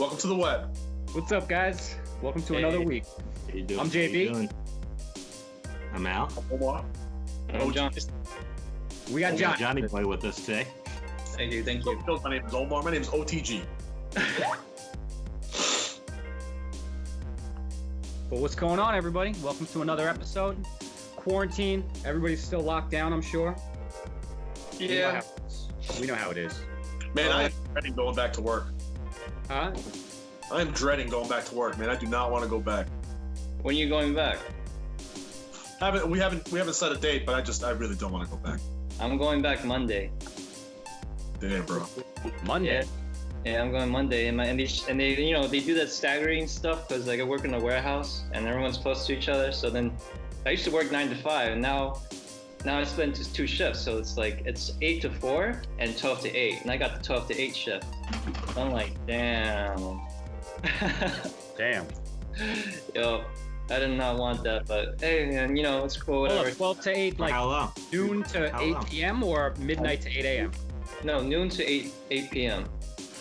Welcome to the web. What's up, guys? Welcome to another week. How you doing? I'm JB. I'm Al. I'm John. We got John. Johnny Boy with us today. Thank you. My name is Omar. My name is OTG. Well, what's going on, everybody? Welcome to another episode. Quarantine. Everybody's still locked down, I'm sure. Yeah. We know how it is. Man, I am dreading going back to work. Huh? I am dreading going back to work, man. I do not want to go back. When are you going back? We haven't set a date, but I really don't want to go back. I'm going back Monday. Damn, bro. Monday? Yeah, I'm going Monday, and they they do that staggering stuff because like I work in a warehouse and everyone's close to each other. So then I used to work 9 to 5, and now I split into 2 shifts. So it's 8 to 4 and 12 to 8, and I got the 12 to 8 shift. I'm like, damn. Damn. Yo, I did not want that, but hey, man, it's cool. Whatever. Hold on, 12 to 8, like How long? noon to 8 p.m. or midnight to 8 a.m.? No, noon to 8 p.m.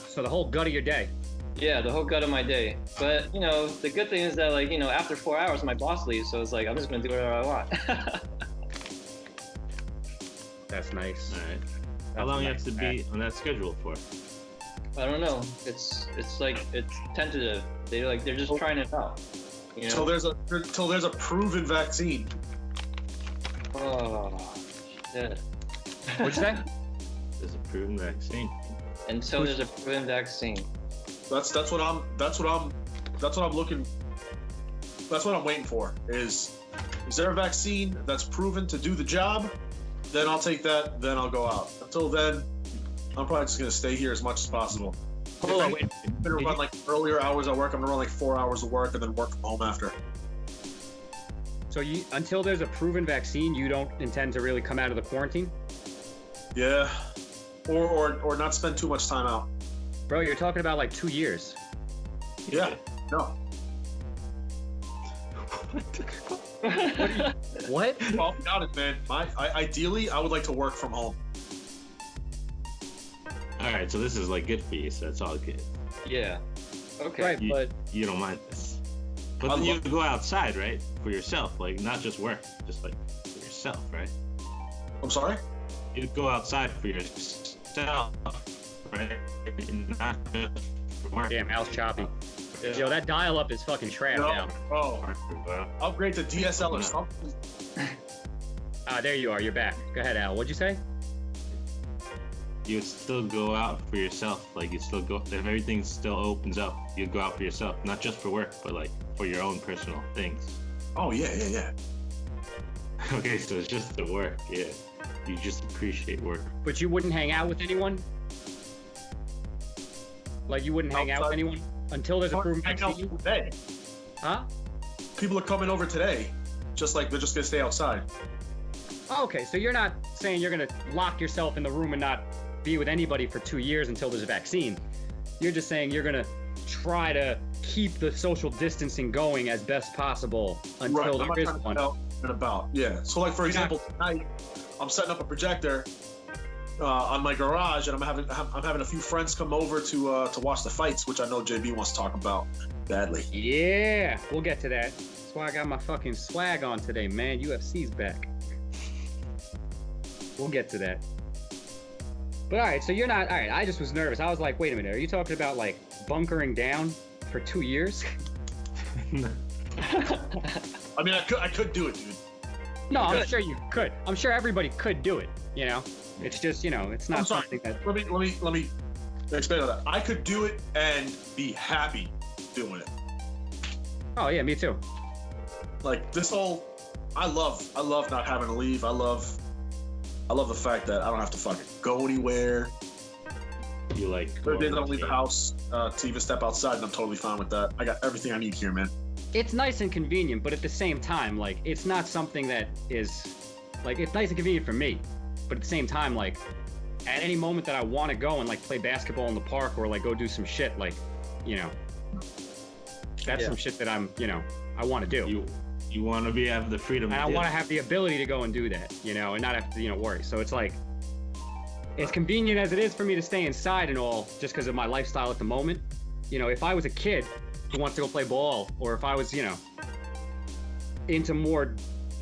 So the whole gut of your day. Yeah, the whole gut of my day. But, the good thing is that, after 4 hours, my boss leaves. So it's like, I'm just going to do whatever I want. That's nice. All right. How long you have to be on that schedule for? I don't know. It's tentative. They're just trying it out. Till there's a proven vaccine. Oh, shit. What'd you say? There's a proven vaccine. Until there's a proven vaccine. That's what I'm looking. That's what I'm waiting for. Is there a vaccine that's proven to do the job? Then I'll take that. Then I'll go out. Until then, I'm probably just gonna stay here as much as possible. Hold on, wait. I'm gonna run earlier hours at work. I'm gonna run 4 hours of work and then work from home after. So until there's a proven vaccine, you don't intend to really come out of the quarantine? Yeah, or not spend too much time out. Bro, you're talking about 2 years. Yeah, no. What? Well, got it, man. Ideally, I would like to work from home. All right, so this is good for you, so that's all good. Yeah. Okay. Right, but You don't mind this. But then you go outside, right? For yourself, not just work, just for yourself, right? I'm sorry? You go outside for yourself, right? Not just for work. damn, Al's choppy. Yeah. Yo, that dial-up is fucking trash now. Oh, upgrade to DSL or something. Ah, There you are. You're back. Go ahead, Al. What'd you say? You still go out for yourself. You still go, if everything still opens up, you go out for yourself, not just for work, but for your own personal things. Oh, yeah. Okay, so it's just the work, yeah. You just appreciate work. But you wouldn't hang out with anyone? You wouldn't hang out with anyone until there's a proven vaccine? Today. Huh? People are coming over today. They're just gonna stay outside. Oh, okay, so you're not saying you're gonna lock yourself in the room and not be with anybody for 2 years until there's a vaccine. You're just saying you're gonna try to keep the social distancing going as best possible until there is one. And about, yeah. So, for example, tonight I'm setting up a projector on my garage, and I'm having a few friends come over to watch the fights, which I know JB wants to talk about badly. Yeah, we'll get to that. That's why I got my fucking swag on today, man. UFC's back. We'll get to that. But all right, so you're not, all right, I just was nervous. I was like, wait a minute, are you talking about bunkering down for 2 years? I mean, I could do it, dude. No, I'm sure you could. I'm sure everybody could do it, It's just, it's not something that... Let me expand on that. I could do it and be happy doing it. Oh, yeah, me too. This whole... I love not having to leave. I love the fact that I don't have to fucking go anywhere. You There are days I don't leave the house to even step outside, and I'm totally fine with that. I got everything I need here, man. It's nice and convenient, but at the same time, it's not something that is, it's nice and convenient for me, but at the same time, at any moment that I want to go and, play basketball in the park or, go do some shit, that's some shit that I'm, I want to do. You want to have the freedom. And I want to have the ability to go and do that, and not have to, worry. So it's as convenient as it is for me to stay inside and all, just because of my lifestyle at the moment, if I was a kid who wants to go play ball, or if I was, into more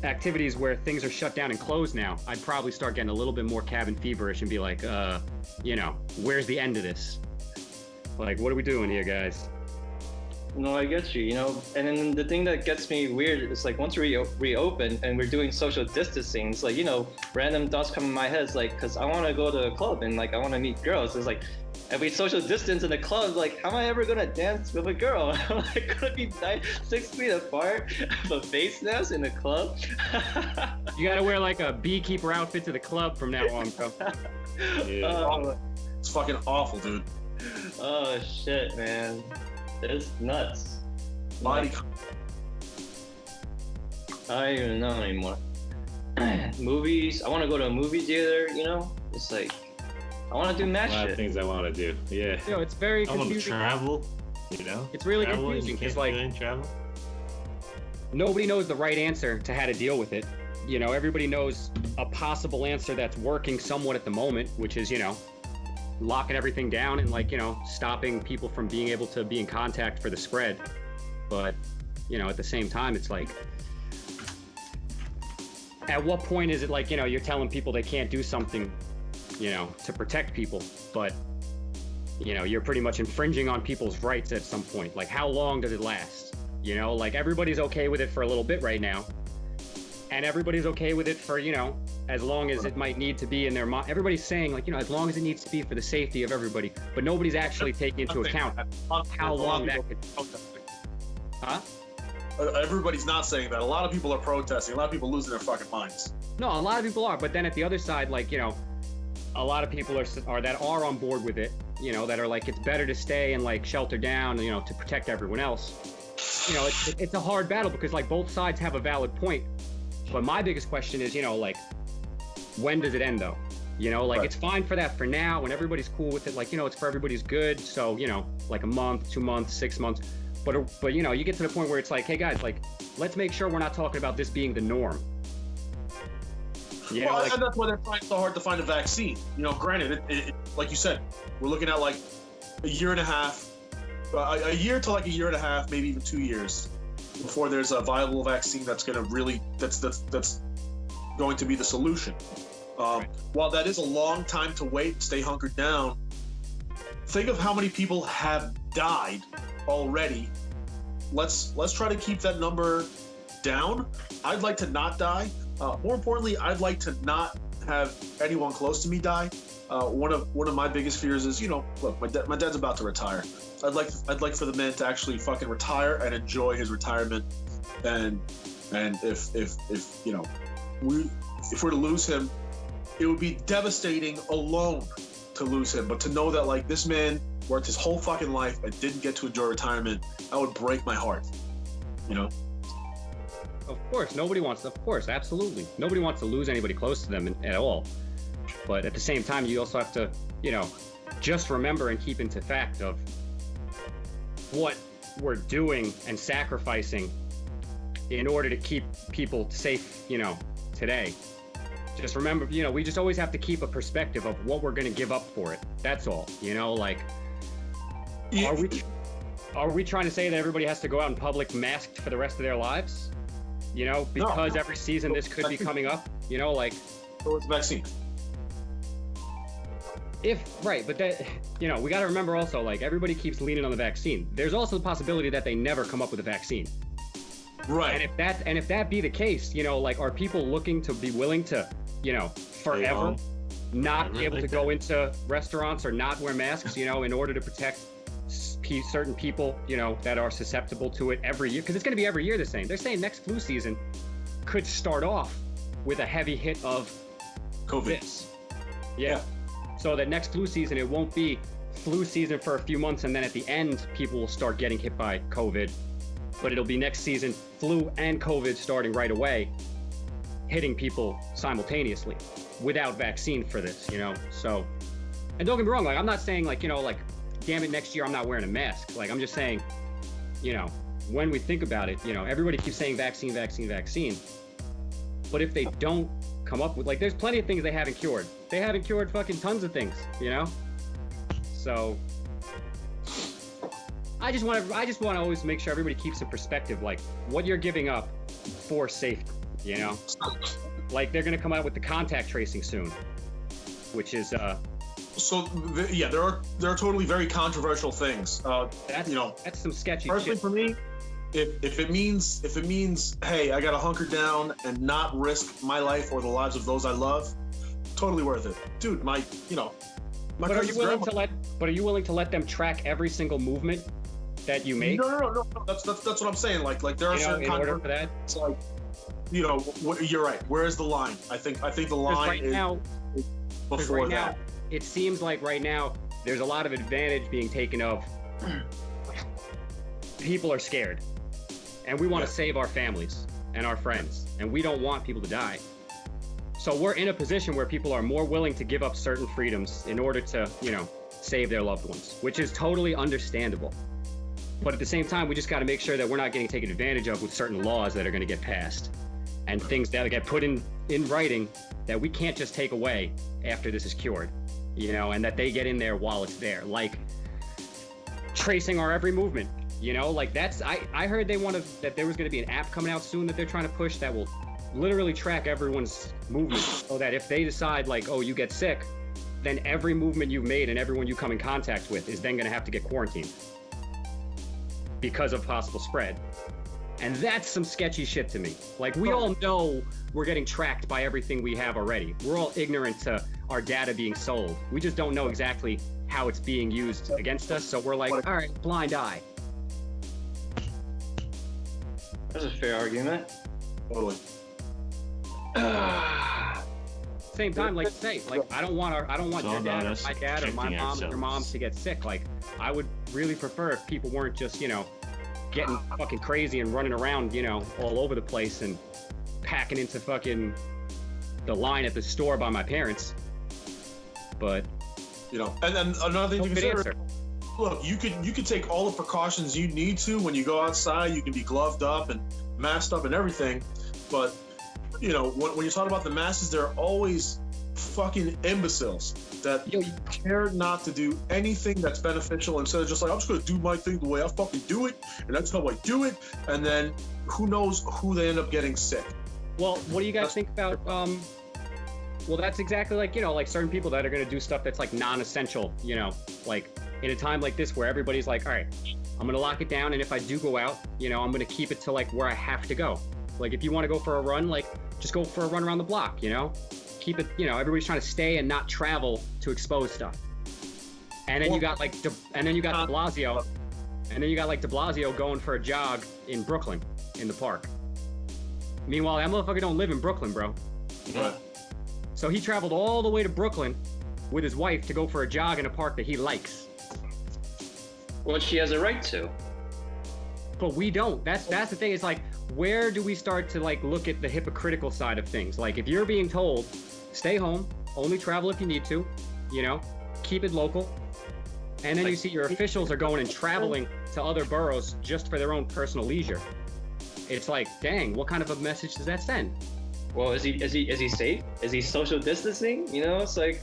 activities where things are shut down and closed now, I'd probably start getting a little bit more cabin feverish and be like, where's the end of this? Like, what are we doing here, guys? No, I get you, and then the thing that gets me weird is like once we reopen and we're doing social distancing, it's like, random thoughts come in my head. It's like, because I want to go to a club and like I want to meet girls. It's like, if we social distance in the club, like, how am I ever gonna dance with a girl? I'm like gonna be 6 feet apart, have a face mask in the club. You gotta wear like a beekeeper outfit to the club from now on, bro. Yeah. It's fucking awful, dude. Oh shit, man. It's nuts. Body. I don't even know anymore. Movies. I want to go to a movie theater. It's like I want to do mad A lot shit. of things I want to do. Yeah. It's very I want to confusing. travel. It's really travel, confusing you because can't like travel. nobody knows the right answer to how to deal with it. Everybody knows a possible answer that's working somewhat at the moment, which is locking everything down and like stopping people from being able to be in contact for the spread. But at the same time, it's like, at what point is it like you're telling people they can't do something to protect people, but you're pretty much infringing on people's rights at some point? Like, how long does it last? Like, everybody's okay with it for a little bit right now, and everybody's okay with it for as long as it might need to be in their mind. Everybody's saying like as long as it needs to be for the safety of everybody, but nobody's actually taking into account how long that could. Huh? Everybody's not saying that. A lot of people are protesting. A lot of people losing their fucking minds. No, a lot of people are, but then at the other side, like a lot of people are that are on board with it. That are like, it's better to stay and like shelter down, to protect everyone else. It's a hard battle because like both sides have a valid point. But my biggest question is, like, when does it end though? Like, right. It's fine for that for now when everybody's cool with it. Like, it's for everybody's good. So, like a month, 2 months, 6 months. But you get to the point where it's like, hey guys, like, let's make sure we're not talking about this being the norm. Well, and that's why they're trying so hard to find a vaccine. Granted, it, like you said, we're looking at like a year and a half, a year to like a year and a half, maybe even 2 years before there's a viable vaccine that's going to really, that's going to be the solution. Right. While that is a long time to wait, stay hunkered down, think of how many people have died already. Let's try to keep that number down. I'd like to not die. More importantly, I'd like to not have anyone close to me die. One of my biggest fears is, look, my dad's about to retire. I'd like for the man to actually fucking retire and enjoy his retirement. And if we're to lose him, it would be devastating alone to lose him. But to know that like this man worked his whole fucking life and didn't get to enjoy retirement, that would break my heart. Of course, absolutely. Nobody wants to lose anybody close to them at all. But at the same time, you also have to, just remember and keep into fact of what we're doing and sacrificing in order to keep people safe, today. Just remember, we just always have to keep a perspective of what we're going to give up for it. That's all, like, Yeah. Are we trying to say that everybody has to go out in public masked for the rest of their lives? Because every season this could be coming up, like. So it's vaccine. But that, we got to remember also, like, everybody keeps leaning on the vaccine. There's also the possibility that they never come up with a vaccine. Right. And if that be the case, like, are people looking to be willing to, forever not be able to go into restaurants or not wear masks, in order to protect certain people, that are susceptible to it every year? Because it's going to be every year the same. They're saying next flu season could start off with a heavy hit of COVID. This. Yeah. So that next flu season, it won't be flu season for a few months, and then at the end, people will start getting hit by COVID. But it'll be next season, flu and COVID starting right away, hitting people simultaneously without vaccine for this, So, and don't get me wrong, like, I'm not saying, like, like, damn it, next year I'm not wearing a mask. Like, I'm just saying, when we think about it, everybody keeps saying vaccine, vaccine, vaccine. But if they don't come up with, like, there's plenty of things they haven't cured. They haven't cured fucking tons of things, So I just want to always make sure everybody keeps in perspective, like what you're giving up for safety. You know, like they're gonna come out with the contact tracing soon, which is yeah, there are totally very controversial things. that's some sketchy personally shit. For me, if it means hey, I gotta hunker down and not risk my life or the lives of those I love, totally worth it, dude. My But are you willing to let them track every single movement that you make? No. That's what I'm saying. Like there are certain in order for that. It's like, you're right. Where is the line? I think the line is before right that. Now, it seems like right now there's a lot of advantage being taken of. People are scared, and we want to save our families and our friends, and we don't want people to die. So we're in a position where people are more willing to give up certain freedoms in order to, save their loved ones, which is totally understandable. But at the same time, we just got to make sure that we're not getting taken advantage of with certain laws that are going to get passed and things that get put in writing that we can't just take away after this is cured, and that they get in there while it's there, like tracing our every movement, like that's, I heard that there was going to be an app coming out soon that they're trying to push that will literally track everyone's movement so that if they decide like, oh, you get sick, then every movement you've made and everyone you come in contact with is then going to have to get quarantined because of possible spread. And that's some sketchy shit to me. Like, we all know we're getting tracked by everything we have already. We're all ignorant to our data being sold. We just don't know exactly how it's being used against us. So we're like, all right, blind eye. That's a fair argument. Totally. Same time, like say, like I don't want your dad or my dad or my mom or your mom to get sick. Like, I would really prefer if people weren't just, getting fucking crazy and running around, all over the place and packing into fucking the line at the store by my parents. But and then another thing to consider. Look, you could take all the precautions you need to when you go outside. You can be gloved up and masked up and everything, but when you're talking about the masses, there are always fucking imbeciles that care not to do anything that's beneficial instead of just like, I'm just gonna do my thing the way I fucking do it, and that's how I do it, and then who knows who they end up getting sick. Well, what do you guys think about well, that's exactly like, like certain people that are gonna do stuff that's like non-essential, like in a time like this where everybody's like, all right, I'm gonna lock it down, and if I do go out, I'm gonna keep it to like where I have to go. Like, if you want to go for a run, like, just go for a run around the block, Keep it, everybody's trying to stay and not travel to expose stuff. And then you got like, de Blasio. And then you got like de Blasio going for a jog in Brooklyn, in the park. Meanwhile, that motherfucker don't live in Brooklyn, bro. Right. So he traveled all the way to Brooklyn with his wife to go for a jog in a park that he likes. Well, she has a right to. But we don't. That's the thing. It's like, where do we start to like look at the hypocritical side of things? Like, if you're being told, stay home, only travel if you need to, keep it local, and then you see your officials are going and traveling to other boroughs just for their own personal leisure. It's like, dang, what kind of a message does that send? Well, is he safe? Is he social distancing? It's like,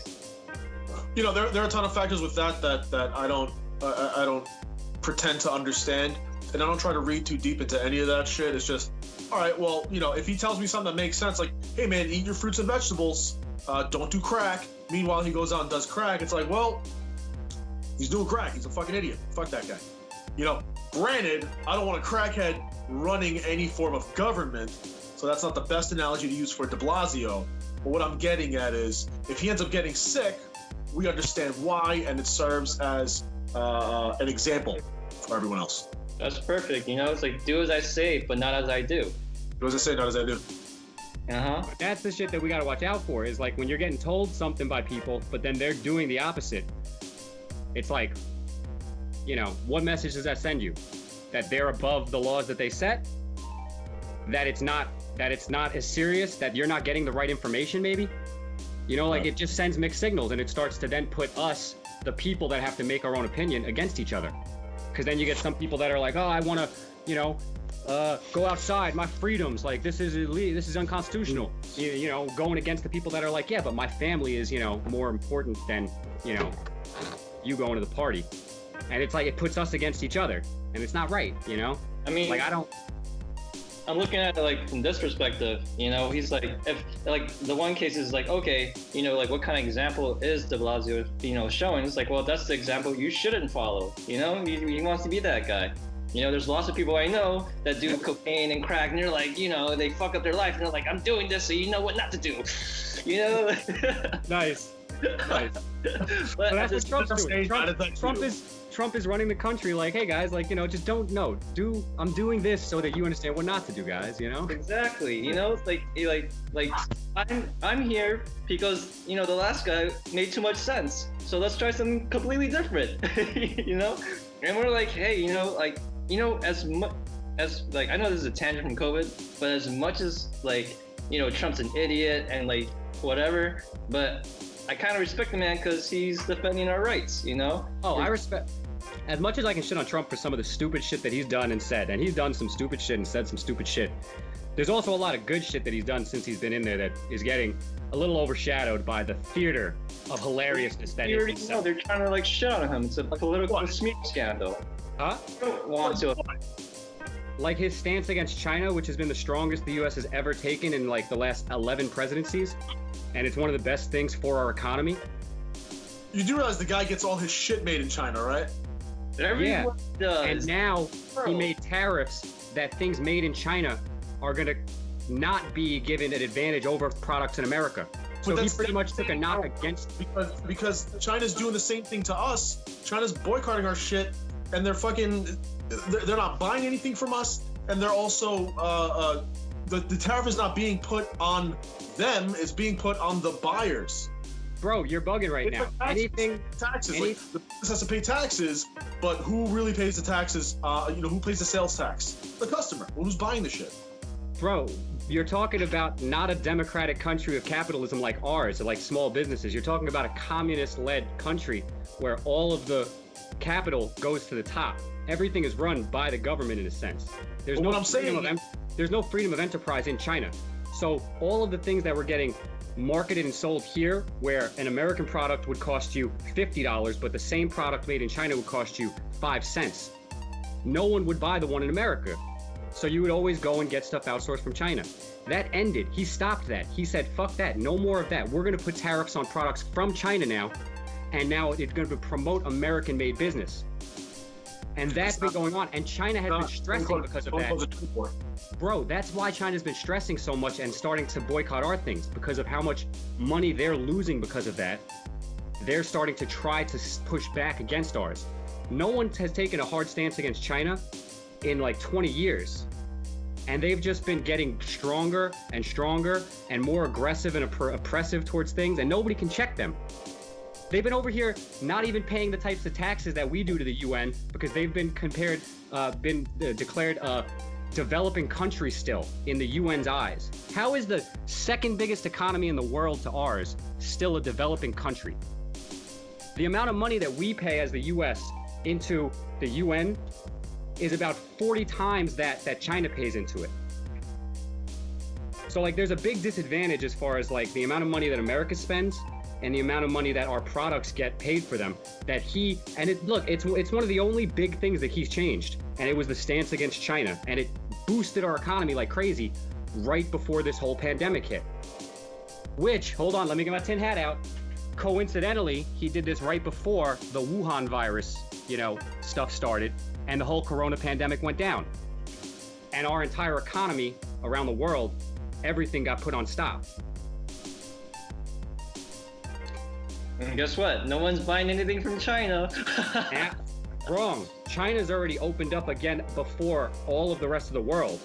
there are a ton of factors with that I don't pretend to understand. And I don't try to read too deep into any of that shit. It's just, all right, well, if he tells me something that makes sense, like, hey, man, eat your fruits and vegetables, don't do crack. Meanwhile, he goes out and does crack. It's like, well, he's doing crack. He's a fucking idiot. Fuck that guy. Granted, I don't want a crackhead running any form of government, so that's not the best analogy to use for de Blasio. But what I'm getting at is, if he ends up getting sick, we understand why, and it serves as an example for everyone else. That's perfect. It's like, do as I say, but not as I do. Do as I say, not as I do. That's the shit that we gotta watch out for, is like when you're getting told something by people, but then they're doing the opposite. It's like, what message does that send you? That they're above the laws that they set? That it's not as serious? That you're not getting the right information, maybe? It just sends mixed signals, and it starts to then put us, the people that have to make our own opinion, against each other. Because then you get some people that are like, oh, I want to, go outside, my freedoms, like, this is illegal, this is unconstitutional. Going against the people that are like, yeah, but my family is, more important than, you going to the party. And it's like it puts us against each other, and it's not right, you know? I mean, Like I'm looking at it like from this perspective, you know, he's like, if like the one case is like, okay, you know, like what kind of example is de Blasio, you know, showing? It's like, well, that's the example you shouldn't follow, you know? He wants to be that guy. You know, there's lots of people I know that do cocaine and crack, and they're like, you know, they fuck up their life, and they're like, I'm doing this, so you know what not to do, you know? Nice. Nice. But that's what Trump's doing. Trump Trump is running the country like, hey guys, like, you know, just don't know. I'm doing this so that you understand what not to do, guys, you know? Exactly. You know, like I'm here because, you know, the last guy made too much sense. So let's try something completely different. You know? And we're like, hey, you know, like, you know, as much as like, I know this is a tangent from COVID, but as much as like, you know, Trump's an idiot and like whatever, but I kind of respect the man because he's defending our rights, you know? Oh, I respect. As much as I can shit on Trump for some of the stupid shit that he's done and said, and he's done some stupid shit and said some stupid shit, there's also a lot of good shit that he's done since he's been in there that is getting a little overshadowed by the theater of hilariousness that You is already know himself. they're trying to like shit on him. It's a political smear scandal. Huh? I don't want to. Like his stance against China, which has been the strongest the U.S. has ever taken in like the last 11 presidencies, and it's one of the best things for our economy. You do realize the guy gets all his shit made in China, right? Everyone does. And now he made tariffs that things made in China are going to not be given an advantage over products in America. So he pretty much took a knock against... Because China's doing the same thing to us. China's boycotting our shit, and they're fucking... They're not buying anything from us, and they're also... the tariff is not being put on them, it's being put on the buyers. Bro, you're bugging right now. Taxes. Like, the business has to pay taxes, but who really pays the taxes? You know, who pays the sales tax? The customer. Well, who's buying the shit? Bro, you're talking about not a democratic country of capitalism like ours, or like small businesses. You're talking about a communist-led country where all of the capital goes to the top. Everything is run by the government in a sense. There's no freedom of enterprise in China. So all of the things that we're getting marketed and sold here, where an American product would cost you $50, but the same product made in China would cost you 5 cents. No one would buy the one in America. So you would always go and get stuff outsourced from China. That ended. He stopped that. He said, fuck that. No more of that. We're going to put tariffs on products from China now. And now it's going to promote American-made business. And that's been going on. And China has been stressing because of that. Bro, that's why China's been stressing so much and starting to boycott our things, because of how much money they're losing because of that. They're starting to try to push back against ours. No one has taken a hard stance against China in like 20 years. And they've just been getting stronger and stronger and more aggressive and oppressive towards things, and nobody can check them. They've been over here not even paying the types of taxes that we do to the UN, because they've been declared a developing country still in the UN's eyes. How is the second biggest economy in the world to ours still a developing country? The amount of money that we pay as the US into the UN is about 40 times that China pays into it. So like there's a big disadvantage as far as like the amount of money that America spends and the amount of money that our products get paid for them, that it's one of the only big things that he's changed, and it was the stance against China, and it boosted our economy like crazy right before this whole pandemic hit. Which, hold on, let me get my tin hat out. Coincidentally, he did this right before the Wuhan virus, stuff started, and the whole corona pandemic went down. And our entire economy around the world, everything got put on stop. And guess what? No one's buying anything from China. Wrong. China's already opened up again before all of the rest of the world.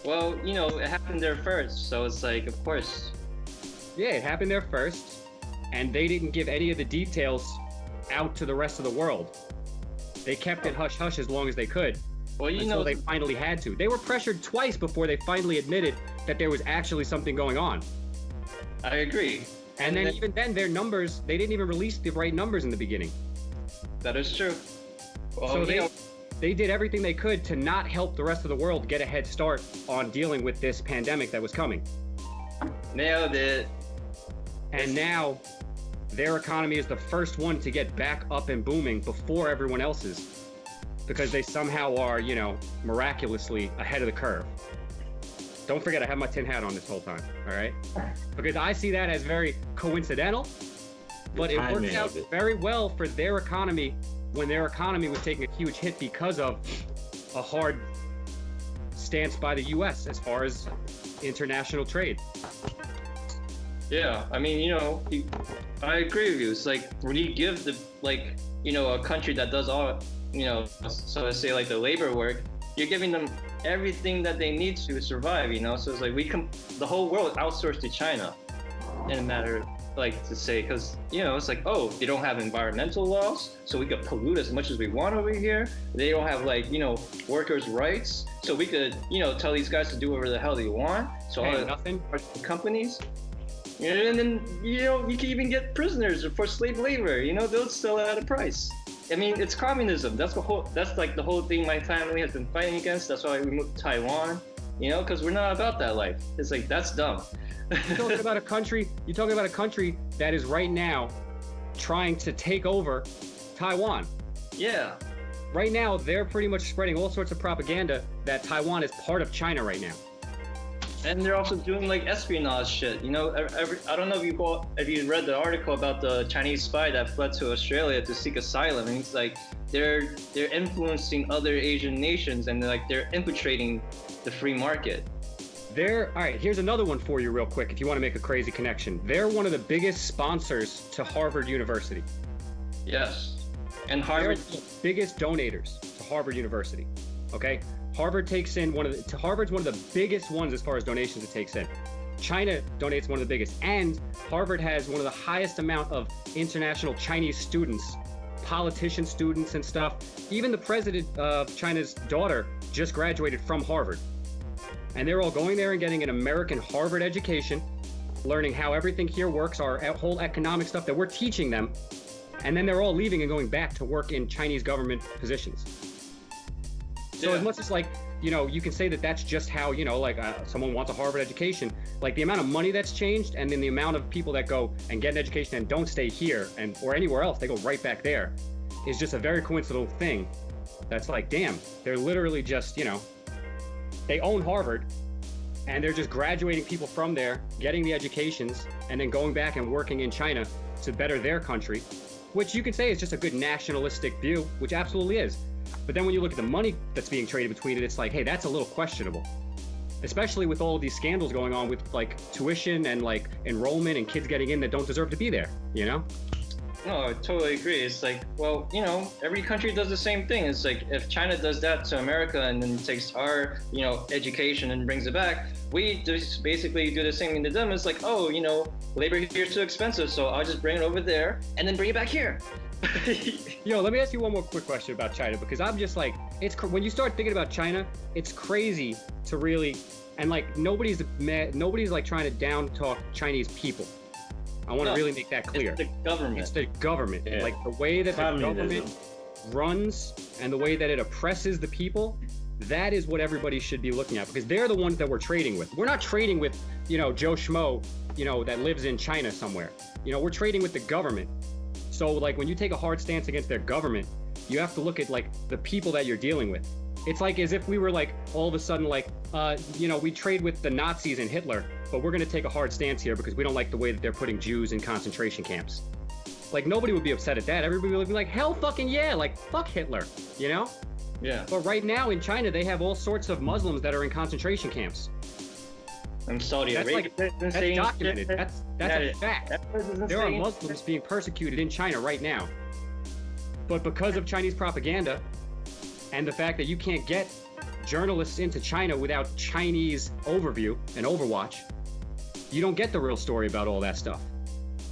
Well, it happened there first, so it's like, of course. Yeah, it happened there first, and they didn't give any of the details out to the rest of the world. They kept it hush-hush as long as they could. Well, until they finally had to. They were pressured twice before they finally admitted that there was actually something going on. I agree. And then even then, their numbers, they didn't even release the right numbers in the beginning. That is true. Well, so they did everything they could to not help the rest of the world get a head start on dealing with this pandemic that was coming. Nailed it. And now their economy is the first one to get back up and booming before everyone else's, because they somehow are, you know, miraculously ahead of the curve. Don't forget, I have my tin hat on this whole time, all right? Because I see that as very coincidental, but it worked out very well for their economy when their economy was taking a huge hit because of a hard stance by the U.S. as far as international trade. Yeah, I mean, you know, I agree with you. It's like when you give the, like, you know, a country that does all, you know, so to say, like the labor work, you're giving them everything that they need to survive, you know? So it's like the whole world outsourced to China in a matter, like, to say, because, you know, it's like, oh, they don't have environmental laws, so we could pollute as much as we want over here. They don't have, like, you know, workers' rights, so we could, you know, tell these guys to do whatever the hell they want. So Hey, all the nothing. companies, you know, and then, you know, you can even get prisoners for slave labor, you know, they'll sell it at a price. I mean, it's communism. That's like the whole thing my family has been fighting against. That's why we moved to Taiwan, you know, because we're not about that life. It's like, that's dumb. You're talking about a country that is right now trying to take over Taiwan. Yeah. Right now, they're pretty much spreading all sorts of propaganda that Taiwan is part of China right now. And they're also doing like espionage shit. You know, I don't know if you read the article about the Chinese spy that fled to Australia to seek asylum. And it's like they're influencing other Asian nations, and they're infiltrating the free market. All right, here's another one for you real quick if you want to make a crazy connection. They're one of the biggest sponsors to Harvard University. Yes. And They're Harvard. the biggest donators to Harvard University. Okay? Harvard takes in Harvard's one of the biggest ones as far as donations it takes in. China donates one of the biggest, and Harvard has one of the highest amount of international Chinese students, politician students and stuff. Even the president of China's daughter just graduated from Harvard. And they're all going there and getting an American Harvard education, learning how everything here works, our whole economic stuff that we're teaching them, and then they're all leaving and going back to work in Chinese government positions. So as much as, like, you know, you can say that that's just how, you know, like someone wants a Harvard education, like the amount of money that's changed, and then the amount of people that go and get an education and don't stay here or anywhere else, they go right back there, is just a very coincidental thing. That's like, damn, they're literally just, you know, they own Harvard, and they're just graduating people from there, getting the educations, and then going back and working in China to better their country, which you can say is just a good nationalistic view, which absolutely is. But then when you look at the money that's being traded between it, it's like, hey, that's a little questionable. Especially with all of these scandals going on with, like, tuition and, like, enrollment and kids getting in that don't deserve to be there, you know? No, I totally agree. It's like, well, you know, every country does the same thing. It's like, if China does that to America and then takes our, you know, education and brings it back, we just basically do the same thing to them. It's like, oh, you know, labor here is too expensive, so I'll just bring it over there and then bring it back here. Yo, let me ask you one more quick question about China, because I'm just like, when you start thinking about China, it's crazy to really, and like nobody's like trying to down talk Chinese people. I want to really make that clear. It's the government. It's the government. Yeah. Like the way that the Communism. government runs and the way that it oppresses the people, that is what everybody should be looking at, because they're the ones that we're trading with. We're not trading with, you know, Joe Schmo, you know, that lives in China somewhere. You know, we're trading with the government. So, like, when you take a hard stance against their government, you have to look at, like, the people that you're dealing with. It's like as if we were, like, all of a sudden, like, you know, we trade with the Nazis and Hitler, but we're going to take a hard stance here because we don't like the way that they're putting Jews in concentration camps. Like, nobody would be upset at that. Everybody would be like, hell fucking yeah, like, fuck Hitler, you know? Yeah. But right now in China, they have all sorts of Muslims that are in concentration camps. And Saudi That's Arabia. that's documented. That's a fact. There are Muslims being persecuted in China right now. But because of Chinese propaganda and the fact that you can't get journalists into China without Chinese overview and overwatch, you don't get the real story about all that stuff.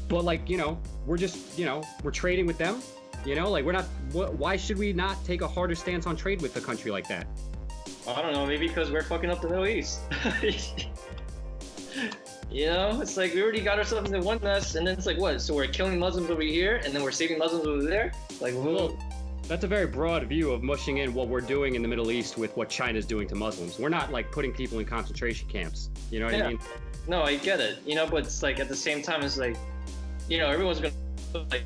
But, like, you know, we're just, you know, we're trading with them. You know, like, we're not, why should we not take a harder stance on trade with a country like that? I don't know, maybe because we're fucking up the Middle East. You know, it's like we already got ourselves into one mess, and then it's like, what? So we're killing Muslims over here, and then we're saving Muslims over there? Like, Well, that's a very broad view of mushing in what we're doing in the Middle East with what China's doing to Muslims. We're not, like, putting people in concentration camps. You know what I mean? No, I get it. You know, but it's like at the same time, it's like, you know, everyone's gonna like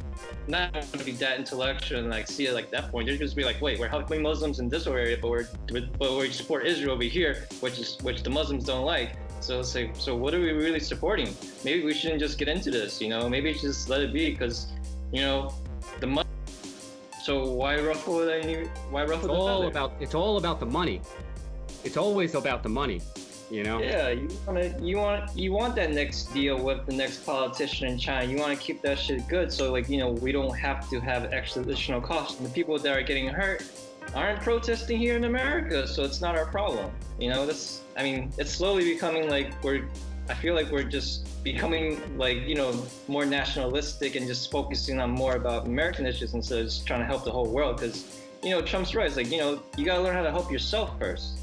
not gonna be that intellectual and like see it like that point. They're just be like, wait, we're helping Muslims in this area, but we support Israel over here, which the Muslims don't like. So it's like, so what are we really supporting? Maybe we shouldn't just get into this, you know? Maybe just let it be, because, you know, so why ruffle the feather? It's all about the money. It's always about the money, you know? Yeah, you want that next deal with the next politician in China. You want to keep that shit good, so like, you know, we don't have to have extra additional costs. And the people that are getting hurt aren't protesting here in America, so it's not our problem. You know, it's slowly becoming like I feel like we're just becoming like, you know, more nationalistic and just focusing on more about American issues instead of just trying to help the whole world. Because, you know, Trump's right. It's like, you know, you gotta learn how to help yourself first.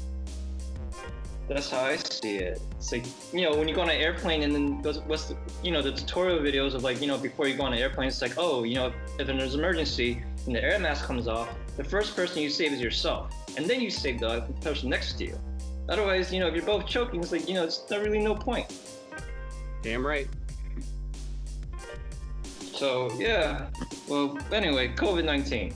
That's how I see it. It's like, you know, when you go on an airplane and then what's the, you know, the tutorial videos of like, you know, before you go on an airplane, it's like, oh, you know, if there's an emergency and the air mask comes off, the first person you save is yourself. And then you save the person next to you. Otherwise, you know, if you're both choking, it's like, you know, it's not really no point. Damn right. So, yeah. Well, anyway, COVID-19.